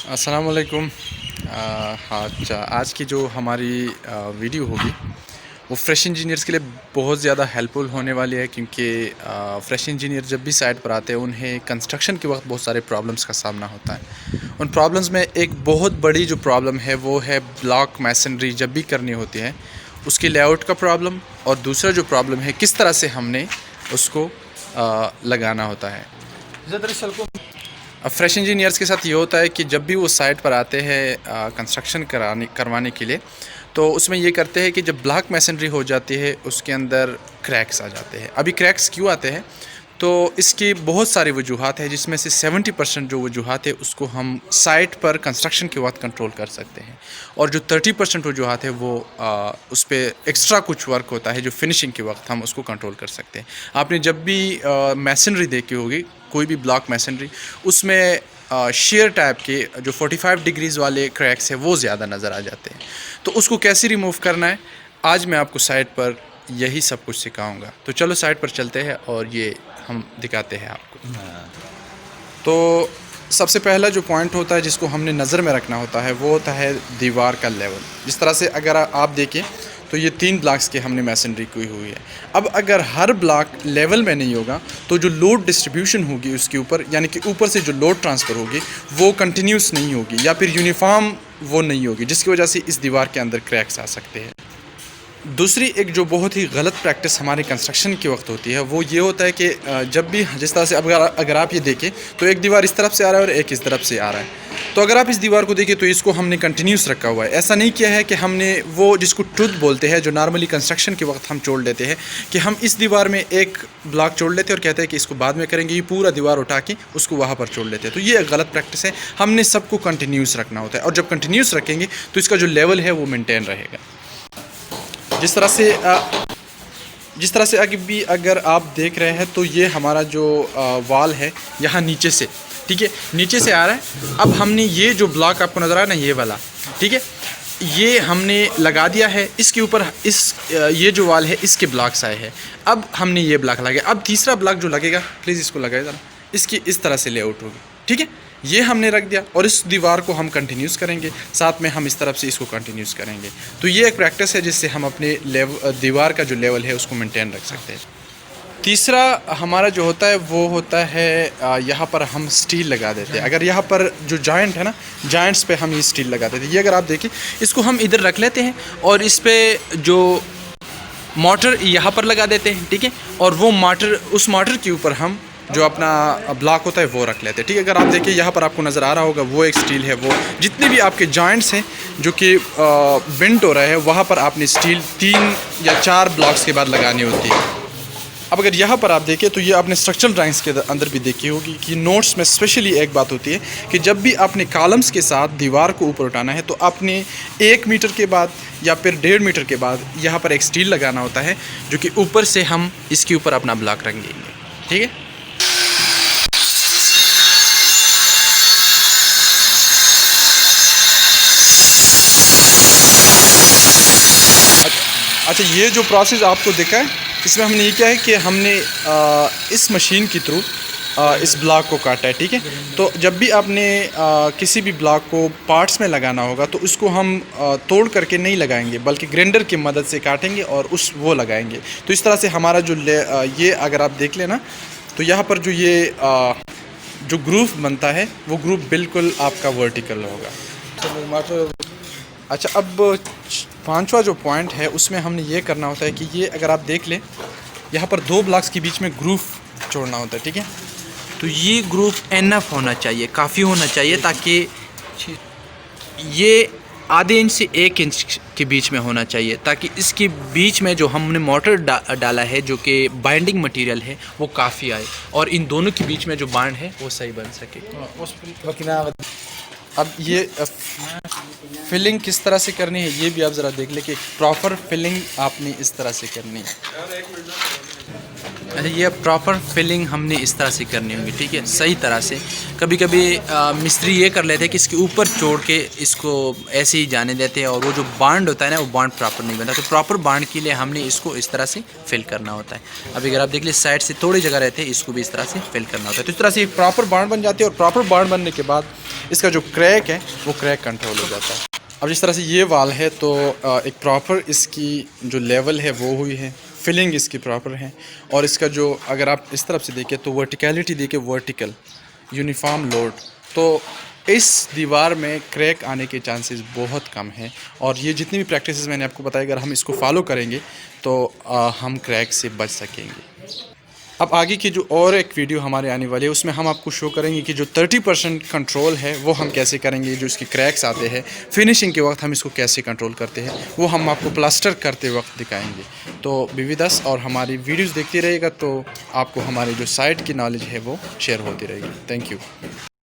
अस्सलाम वालेकुम। हाँ, अच्छा, आज की जो हमारी वीडियो होगी वो फ्रेश इंजीनियर्स के लिए बहुत ज़्यादा हेल्पफुल होने वाली है, क्योंकि फ्रेश इंजीनियर जब भी साइट पर आते हैं उन्हें कंस्ट्रक्शन के वक्त बहुत सारे प्रॉब्लम्स का सामना होता है। उन प्रॉब्लम्स में एक बहुत बड़ी जो प्रॉब्लम है वो है ब्लॉक मैसनरी जब भी करनी होती है उसकी लेआउट का प्रॉब्लम, और दूसरा जो प्रॉब्लम है किस तरह से हमने उसको लगाना होता है। अब फ्रेश इंजीनियर्स के साथ ये होता है कि जब भी वो साइट पर आते हैं कंस्ट्रक्शन करवाने के लिए, तो उसमें ये करते हैं कि जब ब्लॉक मैसनरी हो जाती है उसके अंदर क्रैक्स आ जाते हैं। अभी क्रैक्स क्यों आते हैं, तो इसकी बहुत सारी वजूहात है, जिसमें से 70% जो वजूहात है उसको हम साइट पर कंस्ट्रक्शन के वक्त कंट्रोल कर सकते हैं, और जो 30% वजूहात है वो उस पर एक्स्ट्रा कुछ वर्क होता है जो फिनिशिंग के वक्त हम उसको कंट्रोल कर सकते हैं। आपने जब भी मैसनरी देखी होगी, कोई भी ब्लॉक मैसनरी, उसमें शेयर टाइप के जो 45 डिग्रीज़ वाले क्रैक्स है वो ज़्यादा नज़र आ जाते हैं। तो उसको कैसे रिमूव करना है, आज मैं आपको साइट पर यही सब कुछ सिखाऊंगा। तो चलो साइट पर चलते हैं और ये हम दिखाते हैं आपको। तो सबसे पहला जो पॉइंट होता है जिसको हमने नज़र में रखना होता है वो होता है दीवार का लेवल। जिस तरह से अगर आप देखें तो ये 3 ब्लॉक्स के हमने मैसनरी की हुई है। अब अगर हर ब्लॉक लेवल में नहीं होगा तो जो लोड डिस्ट्रीब्यूशन होगी उसके ऊपर, यानी कि ऊपर से जो लोड ट्रांसफ़र होगी वो कंटिन्यूस नहीं होगी या फिर यूनिफॉर्म वो नहीं होगी, जिसकी वजह से इस दीवार के अंदर क्रैक्स आ सकते हैं। दूसरी एक जो बहुत ही गलत प्रैक्टिस हमारे कंस्ट्रक्शन के वक्त होती है वो ये होता है कि जब भी जिस तरह से अगर आप ये देखें तो एक दीवार इस तरफ से आ रहा है और एक इस तरफ से आ रहा है। तो अगर आप इस दीवार को देखें तो इसको हमने कंटिन्यूस रखा हुआ है। ऐसा नहीं किया है कि हमने वो जिसको ट्रुथ बोलते हैं, जो नॉर्मली कंस्ट्रक्शन के वक्त हम छोड़ लेते हैं कि हम इस दीवार में एक ब्लॉक छोड़ लेते हैं और कहते हैं कि इसको बाद में करेंगे, ये पूरा दीवार उठा के उसको वहाँ पर छोड़ लेते हैं। तो ये एक गलत प्रैक्टिस है। हमने सबको कंटिन्यूस रखना होता है, और जब कंटिन्यूस रखेंगे तो इसका जो लेवल है वो मेनटेन रहेगा। जिस तरह से अगर आप देख रहे हैं तो ये हमारा जो वाल है यहाँ नीचे से, ठीक है, नीचे से आ रहा है। अब हमने ये जो ब्लॉक आपको नज़र आ रहा है ना, ये वाला, ठीक है, ये हमने लगा दिया है। इसके ऊपर ये जो वाल है इसके ब्लॉक्स आए हैं। अब हमने ये ब्लॉक लगाया। अब तीसरा ब्लॉक जो लगेगा, प्लीज़ इसको लगाए ज़रा, इसकी इस तरह से लेआउट होगी, ठीक है। ये हमने रख दिया और इस दीवार को हम कंटिन्यूस करेंगे, साथ में हम इस तरफ से इसको कंटिन्यूस करेंगे। तो ये एक प्रैक्टिस है जिससे हम अपने दीवार का जो लेवल है उसको मेंटेन रख सकते हैं। तीसरा हमारा जो होता है वो होता है यहाँ पर हम स्टील लगा देते हैं। अगर यहाँ पर जो जॉइंट है ना, जॉइंट्स पे हम ये स्टील लगा देते हैं। ये अगर आप देखें, इसको हम इधर रख लेते हैं और इस पर जो मोटर यहाँ पर लगा देते हैं, ठीक है, और वो उस मोटर के ऊपर हम जो अपना ब्लॉक होता है वो रख लेते हैं, ठीक है। अगर आप देखिए यहाँ पर आपको नज़र आ रहा होगा वो एक स्टील है, वो जितने भी आपके जॉइंट्स हैं जो कि बेंट हो रहा है वहाँ पर आपने स्टील 3 या 4 ब्लॉक्स के बाद लगानी होती है। अब अगर यहाँ पर आप देखें तो ये आपने स्ट्रक्चरल ड्राइंग्स के अंदर भी देखी होगी कि नोट्स में स्पेशली एक बात होती है कि जब भी आपने कॉलम्स के साथ दीवार को ऊपर उठाना है तो आपने 1 मीटर के बाद या फिर 1.5 मीटर के बाद यहाँ पर एक स्टील लगाना होता है, जो कि ऊपर से हम इसके ऊपर अपना ब्लॉक रख देंगे, ठीक है। अच्छा, ये जो प्रोसेस आपको दिखा है इसमें हमने ये किया है कि हमने इस मशीन के थ्रू इस ब्लॉक को काटा है, ठीक है। तो जब भी आपने किसी भी ब्लॉक को पार्ट्स में लगाना होगा तो उसको हम तोड़ करके नहीं लगाएंगे, बल्कि ग्राइंडर की मदद से काटेंगे और वो लगाएंगे। तो इस तरह से हमारा जो ये अगर आप देख लेना तो यहाँ पर जो ये जो ग्रूव बनता है वो ग्रूव बिल्कुल आपका वर्टिकल होगा। अच्छा, अब 5वां जो पॉइंट है उसमें हमने ये करना होता है कि ये अगर आप देख लें, यहाँ पर 2 ब्लॉक्स के बीच में ग्रूव छोड़ना होता है, ठीक है। तो ये ग्रूव एनफ होना चाहिए, काफ़ी होना चाहिए, ताकि ये आधे इंच से 1 इंच के बीच में होना चाहिए, ताकि इसके बीच में जो हमने मोटर डाला है जो कि बाइंडिंग मटेरियल है वो काफ़ी आए और इन दोनों के बीच में जो बाइंड है वो सही बन सके। अब ये फिलिंग किस तरह से करनी है ये भी आप ज़रा देख लें कि प्रॉपर फिलिंग आपने इस तरह से करनी है। अच्छा, ये प्रॉपर फिलिंग हमने इस तरह से करनी होगी, ठीक है, सही तरह से। कभी कभी मिस्त्री ये कर लेते हैं कि इसके ऊपर छोड़ के इसको ऐसे ही जाने देते हैं, और वो जो बांड होता है ना, वो बांड प्रॉपर नहीं बनता। तो प्रॉपर बांड के लिए हमने इसको इस तरह से फिल करना होता है। अभी अगर आप देख लीजिए, साइड से थोड़ी जगह रहते हैं, इसको भी इस तरह से फिल करना होता है। तो इस तरह से प्रॉपर बांड बन जाती है, और प्रॉपर बांड बनने के बाद इसका जो क्रैक है वो क्रैक कंट्रोल हो जाता है। अब जिस तरह से ये वाल है, तो एक प्रॉपर इसकी जो लेवल है वो हुई है, फिलिंग इसकी प्रॉपर है, और इसका जो अगर आप इस तरफ से देखें तो वर्टिकलिटी देखें, वर्टिकल यूनिफॉर्म लोड, तो इस दीवार में क्रैक आने के चांसेस बहुत कम हैं। और ये जितनी भी प्रैक्टिसेस मैंने आपको बताई, अगर हम इसको फॉलो करेंगे तो हम क्रैक से बच सकेंगे। अब आगे की जो और एक वीडियो हमारे आने वाली है, उसमें हम आपको शो करेंगे कि जो 30% कंट्रोल है वो हम कैसे करेंगे, जो इसके क्रैक्स आते हैं फिनिशिंग के वक्त हम इसको कैसे कंट्रोल करते हैं, वो हम आपको प्लास्टर करते वक्त दिखाएंगे। तो बी विद अस और हमारी वीडियोस देखते रहिएगा, तो आपको हमारे जो साइट की नॉलेज है वो शेयर होती रहेगी। Thank you.